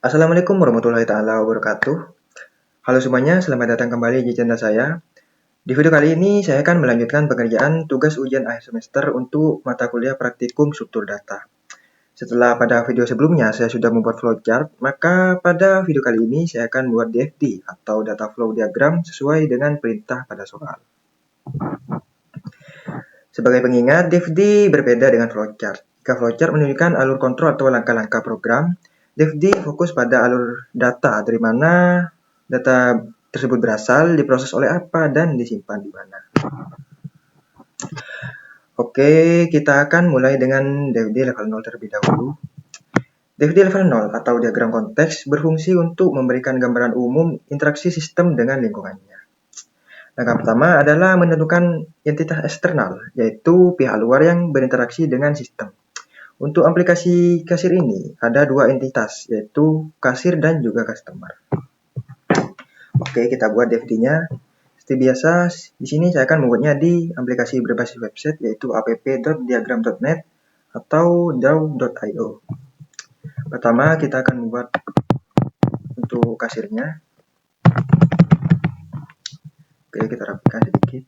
Assalamualaikum warahmatullahi taala wabarakatuh. Halo semuanya, selamat datang kembali di channel saya. Di video kali ini saya akan melanjutkan pengerjaan tugas ujian akhir semester untuk mata kuliah praktikum struktur data. Setelah pada video sebelumnya saya sudah membuat flowchart, maka pada video kali ini saya akan membuat DFD atau data flow diagram sesuai dengan perintah pada soal. Sebagai pengingat, DFD berbeda dengan flowchart. Jika flowchart menunjukkan alur kontrol atau langkah-langkah program, DFD fokus pada alur data, dari mana data tersebut berasal, diproses oleh apa, dan disimpan di mana. Oke, kita akan mulai dengan DFD level 0 terlebih dahulu. DFD level 0 atau diagram konteks berfungsi untuk memberikan gambaran umum interaksi sistem dengan lingkungannya. Langkah pertama adalah menentukan entitas eksternal, yaitu pihak luar yang berinteraksi dengan sistem. Untuk aplikasi kasir ini, ada dua entitas, yaitu kasir dan juga customer. Oke, kita buat DFD-nya. Seperti biasa, di sini saya akan membuatnya di aplikasi berbasis website, yaitu app.diagram.net atau draw.io. Pertama, kita akan membuat untuk kasirnya. Oke, kita rapikan sedikit.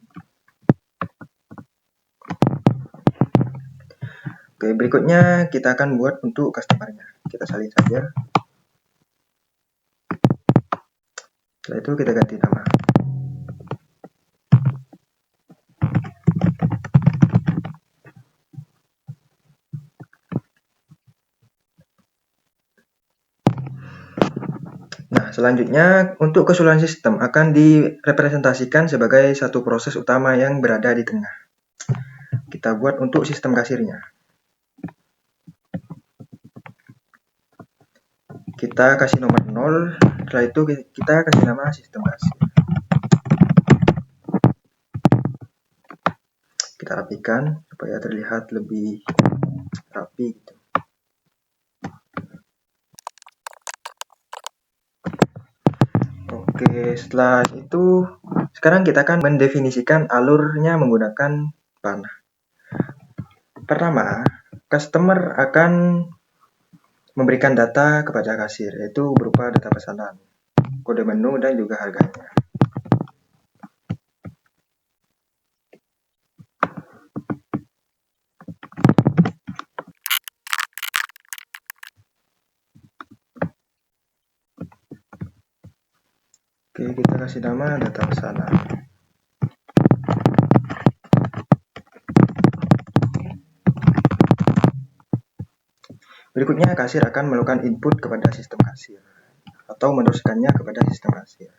Oke, berikutnya kita akan buat untuk customer-nya. Kita salin saja. Setelah itu kita ganti nama. Nah, selanjutnya untuk keseluruhan sistem akan direpresentasikan sebagai satu proses utama yang berada di tengah. Kita buat untuk sistem kasirnya. Kita kasih nomor 0, setelah itu kita kasih nama sistem kasir. Kita rapikan supaya terlihat lebih rapi gitu. Oke, setelah itu sekarang kita akan mendefinisikan alurnya menggunakan panah. Pertama, customer akan memberikan data kepada kasir, yaitu berupa data pesanan, kode menu, dan juga harganya. Oke, kita kasih nama data pesanan. Berikutnya, kasir akan melakukan input kepada sistem kasir atau meneruskannya kepada sistem kasir.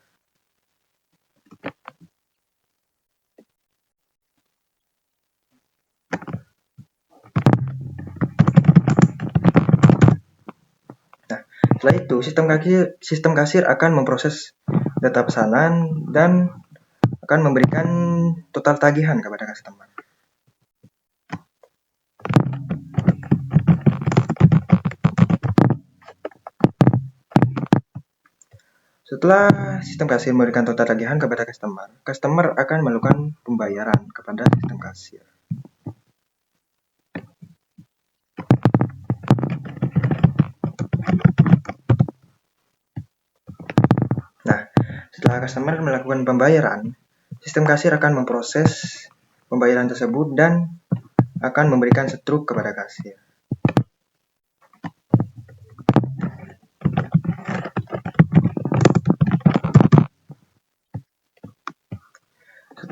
Nah, setelah itu sistem kasir akan memproses data pesanan dan akan memberikan total tagihan kepada customer. Setelah sistem kasir memberikan total tagihan kepada customer akan melakukan pembayaran kepada sistem kasir. Nah, setelah customer melakukan pembayaran, sistem kasir akan memproses pembayaran tersebut dan akan memberikan setruk kepada kasir.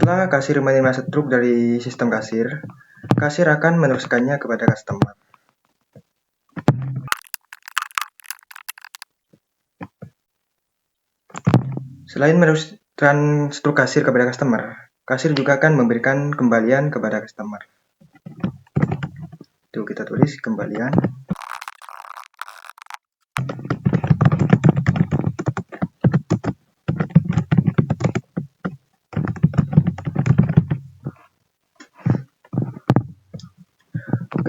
Setelah kasir menerima setruk dari sistem kasir, kasir akan meneruskannya kepada customer. Selain meneruskan setruk kasir kepada customer, kasir juga akan memberikan kembalian kepada customer. Itu kita tulis kembalian.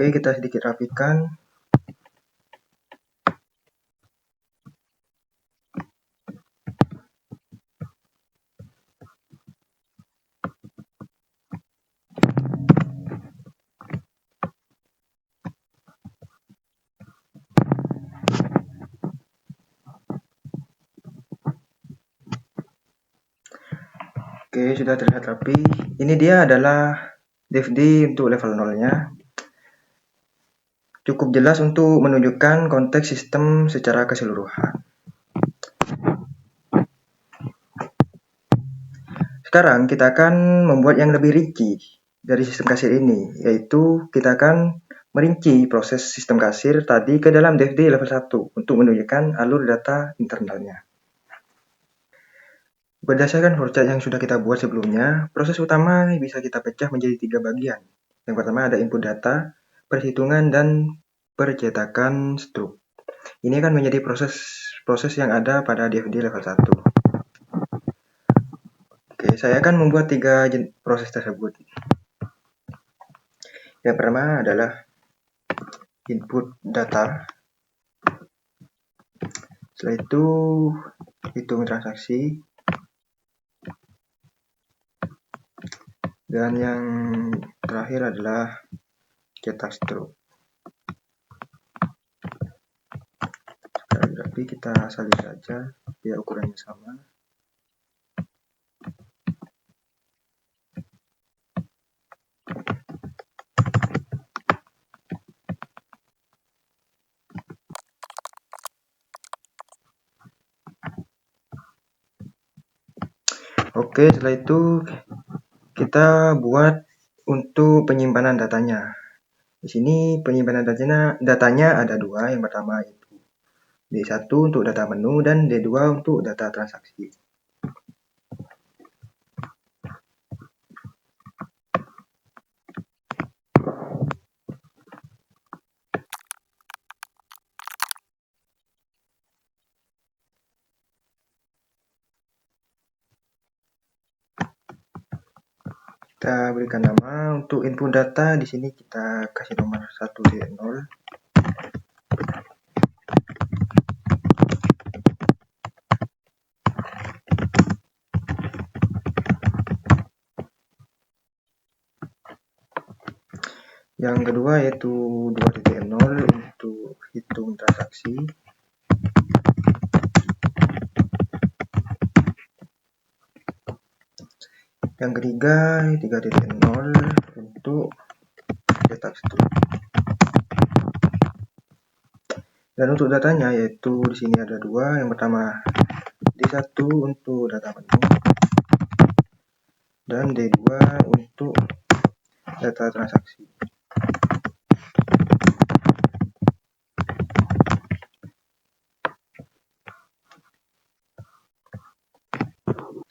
Oke, kita sedikit rapikan. Oke, sudah terlihat rapi. Ini dia adalah DFD untuk level 0-nya. Cukup jelas untuk menunjukkan konteks sistem secara keseluruhan. Sekarang kita akan membuat yang lebih rinci dari sistem kasir ini, yaitu kita akan merinci proses sistem kasir tadi ke dalam DFD level 1 untuk menunjukkan alur data internalnya. Berdasarkan flowchart yang sudah kita buat sebelumnya, proses utama bisa kita pecah menjadi 3 bagian. Yang pertama ada input data, perhitungan, dan percetakan struk. Ini akan menjadi proses yang ada pada DFD level 1. Oke, saya akan membuat 3 proses tersebut. Yang pertama adalah input data. Setelah itu hitung transaksi. Dan yang terakhir adalah cetak struk. Tapi kita salin saja biar ukurannya sama. Oke, setelah itu kita buat untuk penyimpanan datanya. Di sini penyimpanan datanya ada 2. Yang pertama itu D1 untuk data menu dan D2 untuk data transaksi. Kita berikan nama untuk input data. Di sini kita kasih nomor 1.0. Yang kedua yaitu 2.0 untuk hitung transaksi. Yang ketiga 3.0 untuk cetak struk. Dan untuk datanya yaitu di sini ada 2. Yang pertama D1 untuk data menu dan D2 untuk data transaksi.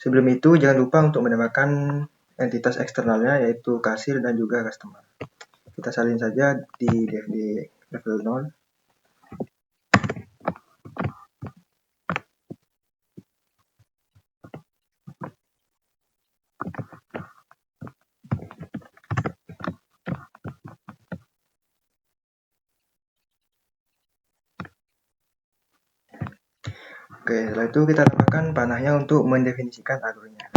Sebelum itu jangan lupa untuk menambahkan entitas eksternalnya yaitu kasir dan juga customer. Kita salin saja di DFD level 0. Oke, setelah itu kita tambahkan panahnya untuk mendefinisikan alurnya.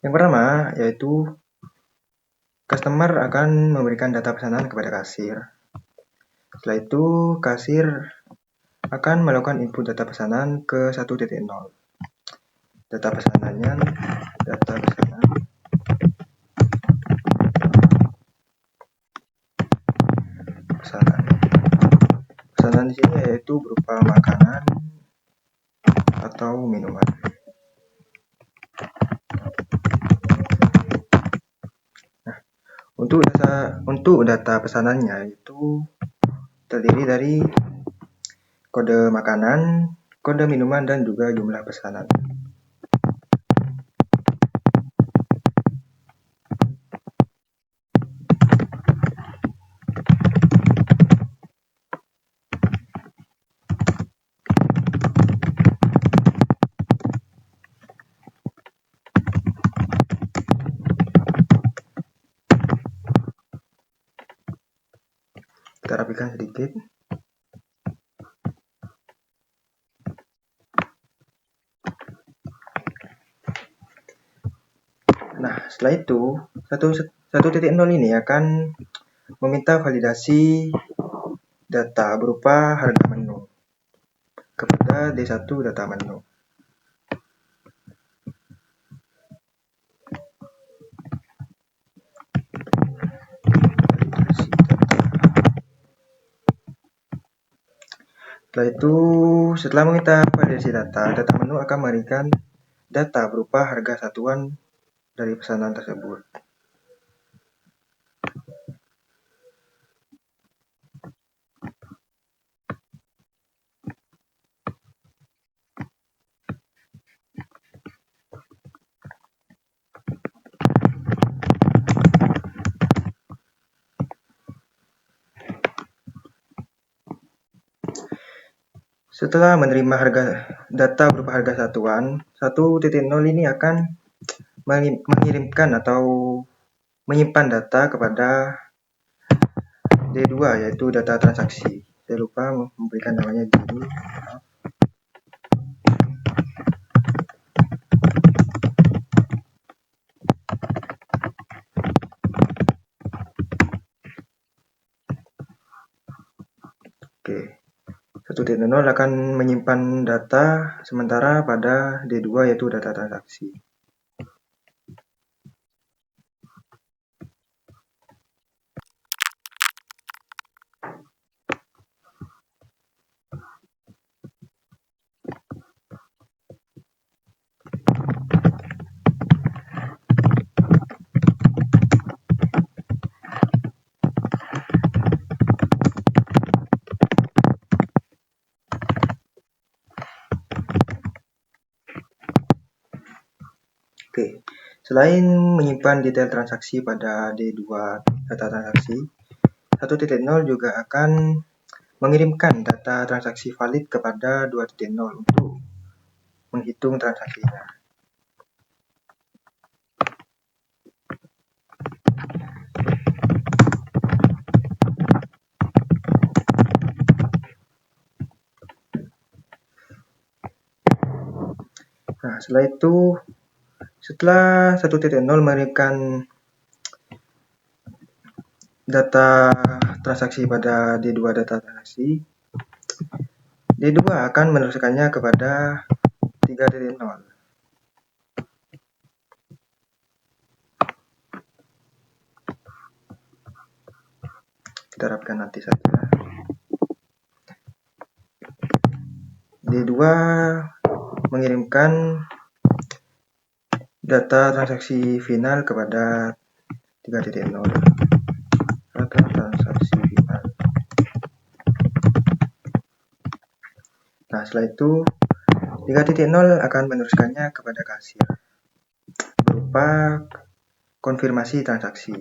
Yang pertama yaitu customer akan memberikan data pesanan kepada kasir. Setelah itu kasir akan melakukan input data pesanan ke 1.0. Data pesanannya pesanan di sini yaitu berupa makanan atau minuman. Nah, untuk data pesanannya itu terdiri dari kode makanan, kode minuman, dan juga jumlah pesanan. Kita rapikan sedikit. Nah, setelah itu 1.0 ini akan meminta validasi data berupa harga menu kepada D1 data menu. Setelah meminta validasi data, data menu akan memberikan data berupa harga satuan dari pesanan tersebut. Setelah menerima data berupa harga satuan, 1.0 ini akan mengirimkan atau menyimpan data kepada D2, yaitu data transaksi. Saya lupa memberikan namanya dulu. Oke. 1.0 akan menyimpan data sementara pada D2, yaitu data transaksi. Oke, selain menyimpan detail transaksi pada D2 data transaksi, 1.0 juga akan mengirimkan data transaksi valid kepada 2.0 untuk menghitung transaksinya. Nah, setelah 1.0 mengirimkan data transaksi pada D2 data transaksi, D2 akan meneruskannya kepada 3.0. Kita harapkan nanti saja. D2 mengirimkan data transaksi final kepada 3.0. Data transaksi final. Nah, setelah itu 3.0 akan meneruskannya kepada kasir berupa konfirmasi transaksi.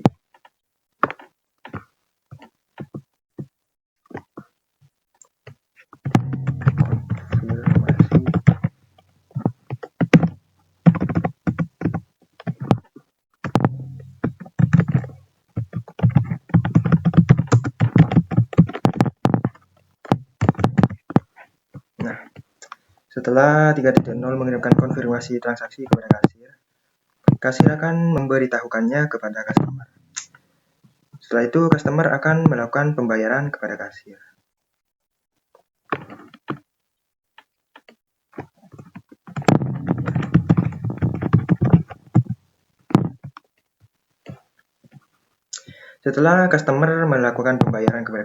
Setelah 3.0 mengirimkan konfirmasi transaksi kepada kasir akan memberitahukannya kepada customer. Setelah itu, customer akan melakukan pembayaran kepada kasir. Setelah customer melakukan pembayaran kepada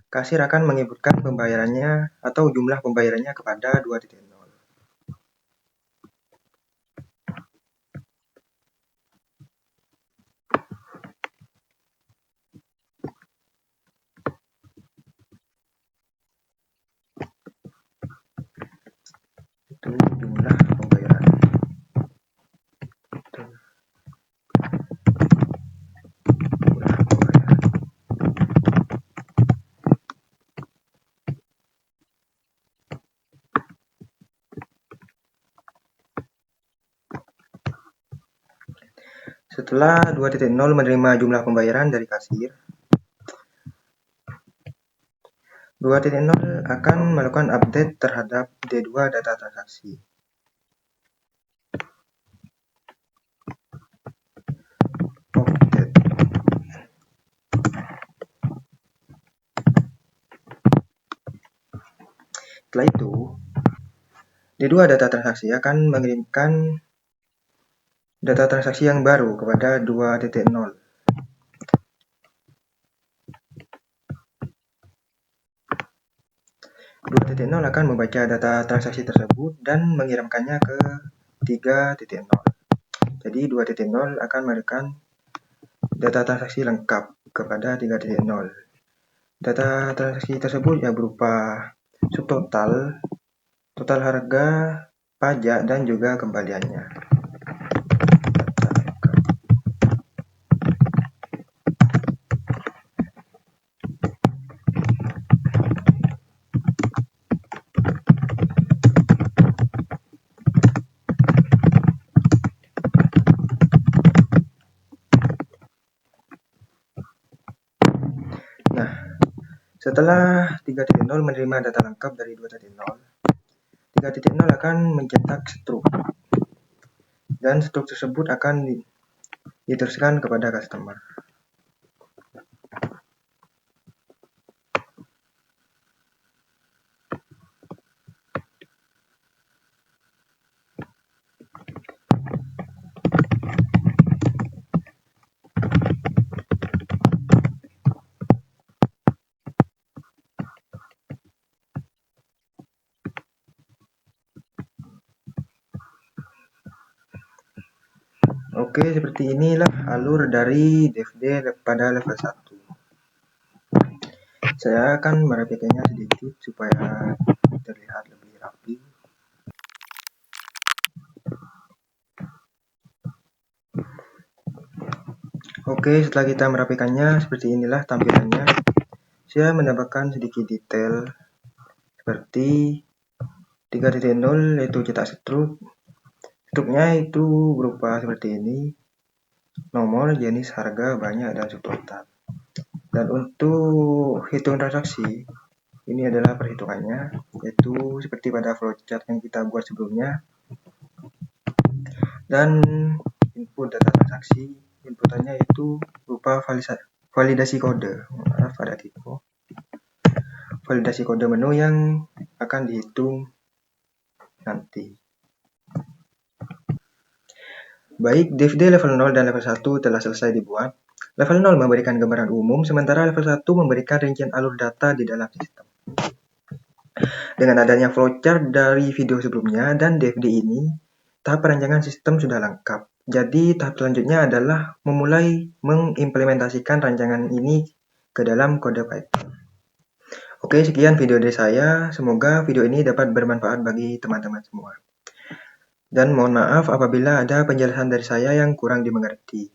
kasir akan menyebutkan pembayarannya atau jumlah pembayarannya kepada 2.0. Itu jumlah pembayaran. Setelah 2.0 menerima jumlah pembayaran dari kasir, 2.0 akan melakukan update terhadap D2 data transaksi. Setelah itu, D2 data transaksi akan mengirimkan data transaksi yang baru kepada 2.0. 2.0 akan membaca data transaksi tersebut dan mengirimkannya ke 3.0. Jadi 2.0 akan memberikan data transaksi lengkap kepada 3.0. Data transaksi tersebut ya berupa subtotal, total harga, pajak, dan juga kembaliannya. Nah, setelah 3.0 menerima data lengkap dari 2.0, 3.0 akan mencetak struk. Dan struk tersebut akan diteruskan kepada customer. Oke, seperti inilah alur dari DFD pada level 1. Saya akan merapikannya sedikit supaya terlihat lebih rapi. Oke, setelah kita merapikannya, seperti inilah tampilannya. Saya menambahkan sedikit detail seperti 3.0 yaitu cetak struk. Struknya itu berupa seperti ini: nomor, jenis, harga, banyak, dan subtotal. Dan untuk hitung transaksi, ini adalah perhitungannya, yaitu seperti pada flowchart yang kita buat sebelumnya. Dan input data transaksi, inputannya itu berupa validasi kode. Maaf, ada typo. Validasi kode menu yang akan dihitung nanti. Baik, DFD level 0 dan level 1 telah selesai dibuat. Level 0 memberikan gambaran umum, sementara level 1 memberikan rincian alur data di dalam sistem. Dengan adanya flowchart dari video sebelumnya dan DFD ini, tahap perancangan sistem sudah lengkap. Jadi tahap selanjutnya adalah memulai mengimplementasikan rancangan ini ke dalam kode Python. Oke, sekian video dari saya. Semoga video ini dapat bermanfaat bagi teman-teman semua. Dan mohon maaf apabila ada penjelasan dari saya yang kurang dimengerti.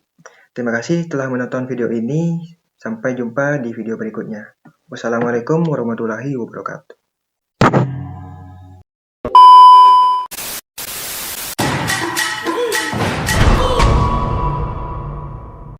Terima kasih telah menonton video ini. Sampai jumpa di video berikutnya. Wassalamualaikum warahmatullahi wabarakatuh.